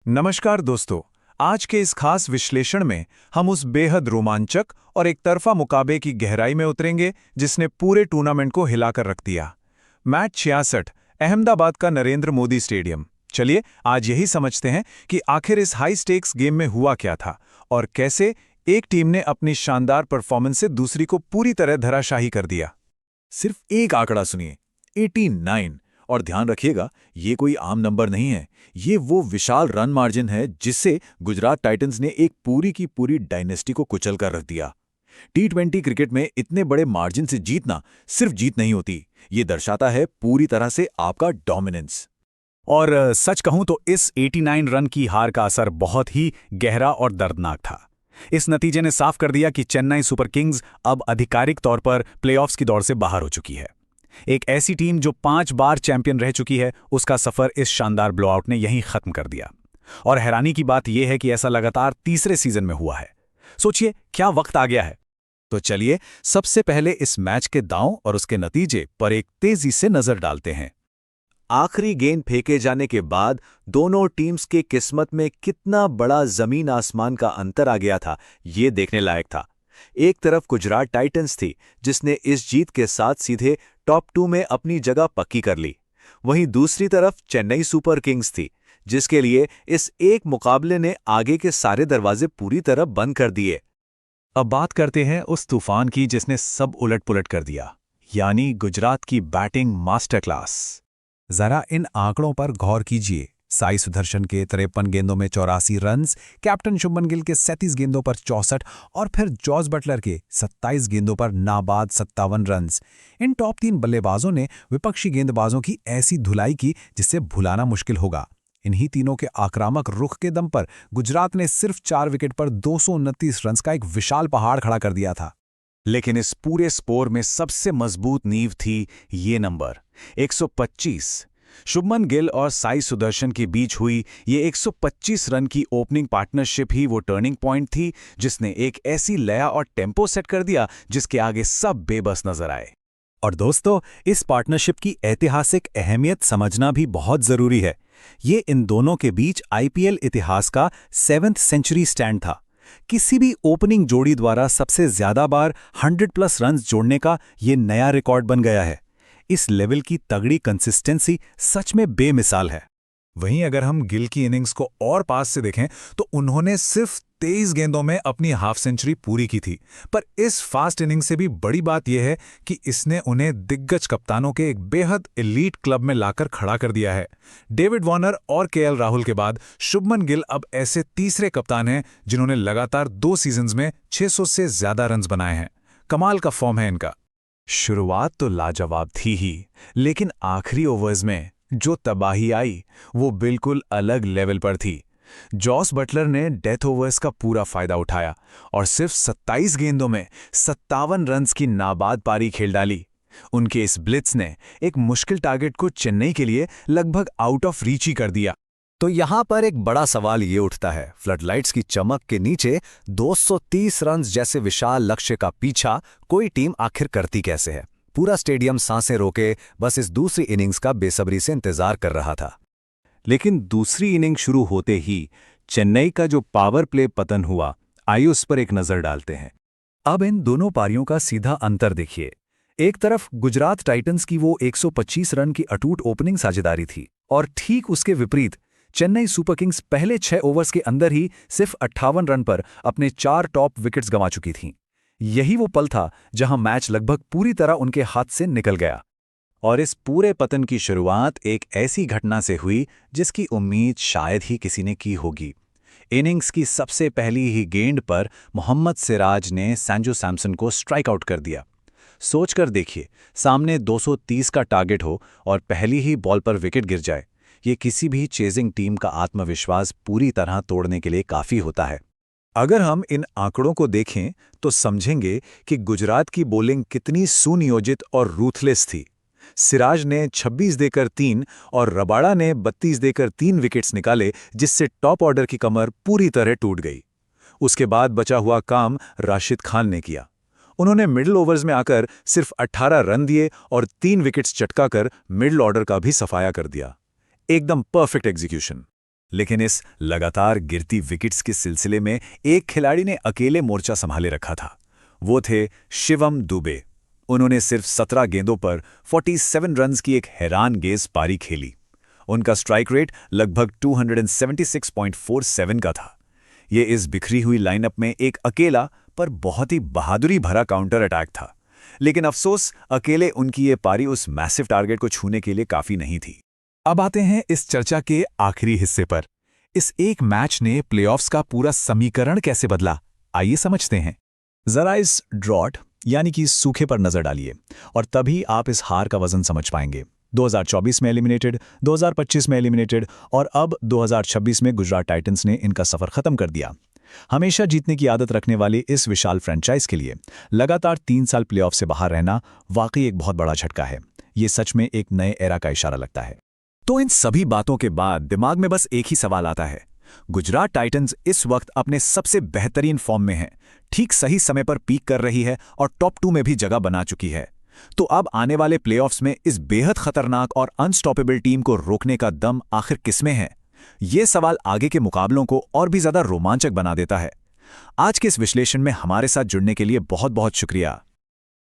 नमस्कार दोस्तों। आज के इस खास विश्लेषण में हम उस बेहद रोमांचक और एक तरफा मुकाबले की गहराई में उतरेंगे जिसने पूरे टूर्नामेंट को हिलाकर रख दिया। मैच 66, अहमदाबाद का नरेंद्र मोदी स्टेडियम। चलिए आज यही समझते हैं कि आखिर इस हाई स्टेक्स गेम में हुआ क्या था और कैसे एक टीम ने अपनी शानदार परफॉर्मेंस से दूसरी को पूरी तरह धराशाही कर दिया। सिर्फ एक आंकड़ा सुनिए, 89। और ध्यान रखिएगा, ये कोई आम नंबर नहीं है। ये वो विशाल रन मार्जिन है जिससे गुजरात टाइटंस ने एक पूरी की पूरी डायनेस्टी को कुचल कर रख दिया। टी20 क्रिकेट में इतने बड़े मार्जिन से जीतना सिर्फ जीत नहीं होती, ये दर्शाता है पूरी तरह से आपका डोमिनेंस। और सच कहूं तो इस 89 रन की हार का असर बहुत ही गहरा और दर्दनाक था। इस नतीजे ने साफ कर दिया कि चेन्नई सुपर किंग्स अब आधिकारिक तौर पर प्लेऑफ्स की दौड़ से बाहर हो चुकी है। एक ऐसी टीम जो 5 बार चैंपियन रह चुकी है, उसका सफर इस शानदार ब्लोआउट ने यहीं खत्म कर दिया। और हैरानी की बात यह है कि ऐसा लगातार तीसरे सीजन में हुआ है। सोचिए क्या वक्त आ गया है। तो चलिए सबसे पहले इस मैच के दांव और उसके नतीजे पर एक तेजी से नजर डालते हैं। आखिरी गेंद फेंके जाने के बाद दोनों टीम्स के किस्मत में कितना बड़ा जमीन आसमान का अंतर आ गया था, ये देखने लायक था। एक तरफ गुजरात टाइटंस थी जिसने इस जीत के साथ सीधे टॉप 2 में अपनी जगह पक्की कर ली। वहीं दूसरी तरफ चेन्नई सुपर किंग्स थी जिसके लिए इस एक मुकाबले ने आगे के सारे दरवाजे पूरी तरह बंद कर दिए। अब बात करते हैं उस तूफान की जिसने सब उलट-पुलट कर दिया, यानी गुजरात की बैटिंग मास्टर क्लास। जरा इन आंकड़ों पर गौर कीजिए। साई सुदर्शन के 53 गेंदों में 84 रन्स, कैप्टन शुभमन गिल के 37 गेंदों पर 64 और फिर जॉस बटलर के 27 गेंदों पर नाबाद 57 रन्स। इन टॉप 3 बल्लेबाजों ने विपक्षी गेंदबाजों की ऐसी धुलाई की जिससे भुलाना मुश्किल होगा। इन्हीं तीनों के आक्रामक रुख के दम पर गुजरात ने सिर्फ 4 विकेट पर 229 रन्स का एक विशाल पहाड़ खड़ा कर दिया था। लेकिन इस पूरे स्कोर में सबसे मजबूत नींव थी ये नंबर 125। शुभमन गिल और साई सुदर्शन के बीच हुई ये 125 रन की ओपनिंग पार्टनरशिप ही वो टर्निंग पॉइंट थी जिसने एक ऐसी लया और टेम्पो सेट कर दिया जिसके आगे सब बेबस नजर आए। और दोस्तों, इस पार्टनरशिप की ऐतिहासिक अहमियत समझना भी बहुत जरूरी है। ये इन दोनों के बीच आईपीएल इतिहास का 7th सेंचुरी स्टैंड था। किसी भी ओपनिंग जोड़ी द्वारा सबसे ज्यादा बार 100+ रन्स जोड़ने का ये नया रिकॉर्ड बन गया है। इस लेवल की तगड़ी कंसिस्टेंसी सच में बेमिसाल है। वहीं अगर हम गिल की इनिंग्स को और पास से देखें तो उन्होंने सिर्फ 23 गेंदों में अपनी हाफ सेंचुरी पूरी की थी। पर इस फास्ट इनिंग से भी बड़ी बात यह है कि इसने उन्हें दिग्गज कप्तानों के एक बेहद एलीट क्लब में लाकर खड़ा कर दिया है। डेविड वार्नर और केएल राहुल के बाद शुभमन गिल अब ऐसे तीसरे कप्तान हैं जिन्होंने लगातार 2 सीजन्स में 600 से ज्यादा रन्स बनाए हैं। कमाल का फॉर्म है इनका। शुरुआत तो लाजवाब थी ही, लेकिन आखिरी ओवर्स में जो तबाही आई वो बिल्कुल अलग लेवल पर थी। जॉस बटलर ने डेथ ओवर्स का पूरा फायदा उठाया और सिर्फ 27 गेंदों में 57 रन्स की नाबाद पारी खेल डाली। उनके इस ब्लिट्स ने एक मुश्किल टारगेट को चेन्नई के लिए लगभग आउट ऑफ रीच ही कर दिया। तो यहां पर एक बड़ा सवाल ये उठता है, फ्लडलाइट्स की चमक के नीचे 230 रन्स जैसे विशाल लक्ष्य का पीछा कोई टीम आखिर करती कैसे है? पूरा स्टेडियम सांसें रोके बस इस दूसरी इनिंग्स का बेसब्री से इंतजार कर रहा था। लेकिन दूसरी इनिंग शुरू होते ही चेन्नई का जो पावर प्ले पतन हुआ, आइए उस पर एक नजर डालते हैं। अब इन दोनों पारियों का सीधा अंतर देखिए। एक तरफ गुजरात टाइटंस की वो 125 रन की अटूट ओपनिंग साझेदारी थी और ठीक उसके विपरीत चेन्नई सुपर किंग्स पहले 6 ओवर्स के अंदर ही सिर्फ 58 रन पर अपने 4 टॉप विकेट्स गंवा चुकी थीं। यही वो पल था जहां मैच लगभग पूरी तरह उनके हाथ से निकल गया। और इस पूरे पतन की शुरुआत एक ऐसी घटना से हुई जिसकी उम्मीद शायद ही किसी ने की होगी। इनिंग्स की सबसे पहली ही गेंद पर मोहम्मद सिराज ने संजू सैमसन को स्ट्राइक आउट कर दिया। सोचकर देखिए, सामने 230 का टारगेट हो और पहली ही बॉल पर विकेट गिर जाए। ये किसी भी चेजिंग टीम का आत्मविश्वास पूरी तरह तोड़ने के लिए काफ़ी होता है। अगर हम इन आंकड़ों को देखें तो समझेंगे कि गुजरात की बॉलिंग कितनी सुनियोजित और रूथलेस थी। सिराज ने 26 देकर 3 और रबाड़ा ने 32 देकर 3 विकेट्स निकाले, जिससे टॉप ऑर्डर की कमर पूरी तरह टूट गई। उसके बाद बचा हुआ काम राशिद खान ने किया। उन्होंने मिडिल ओवर्स में आकर सिर्फ 18 रन दिए और 3 विकेट्स चटकाकर मिडिल ऑर्डर का भी सफाया कर दिया। एकदम परफेक्ट एग्जीक्यूशन। लेकिन इस लगातार गिरती विकेट्स के सिलसिले में एक खिलाड़ी ने अकेले मोर्चा संभाले रखा था। वो थे शिवम दुबे। उन्होंने सिर्फ 17 गेंदों पर 47 रन्स की एक हैरानगेज पारी खेली। उनका स्ट्राइक रेट लगभग 276.47 का था। ये इस बिखरी हुई लाइनअप में एक अकेला पर बहुत ही बहादुरी भरा काउंटर अटैक था। लेकिन अफसोस, अकेले उनकी ये पारी उस मैसिव टारगेट को छूने के लिए काफी नहीं थी। अब आते हैं इस चर्चा के आखिरी हिस्से पर। इस एक मैच ने प्लेऑफ्स का पूरा समीकरण कैसे बदला, आइए समझते हैं। जरा इस ड्रॉट यानी कि सूखे पर नजर डालिए और तभी आप इस हार का वजन समझ पाएंगे। 2024 में एलिमिनेटेड, 2025 में एलिमिनेटेड और अब 2026 में गुजरात टाइटंस ने इनका सफर खत्म कर दिया। हमेशा जीतने की आदत रखने वाली इस विशाल फ्रेंचाइज के लिए लगातार 3 साल प्लेऑफ से बाहर रहना वाकई एक बहुत बड़ा झटका है। ये सच में एक नए एरा का इशारा लगता है। तो इन सभी बातों के बाद दिमाग में बस एक ही सवाल आता है। गुजरात टाइटंस इस वक्त अपने सबसे बेहतरीन फॉर्म में है, ठीक सही समय पर पीक कर रही है और टॉप 2 में भी जगह बना चुकी है। तो अब आने वाले प्लेऑफ्स में इस बेहद खतरनाक और अनस्टॉपेबल टीम को रोकने का दम आखिर किसमें है? ये सवाल आगे के मुकाबलों को और भी ज्यादा रोमांचक बना देता है। आज के इस विश्लेषण में हमारे साथ जुड़ने के लिए बहुत बहुत शुक्रिया।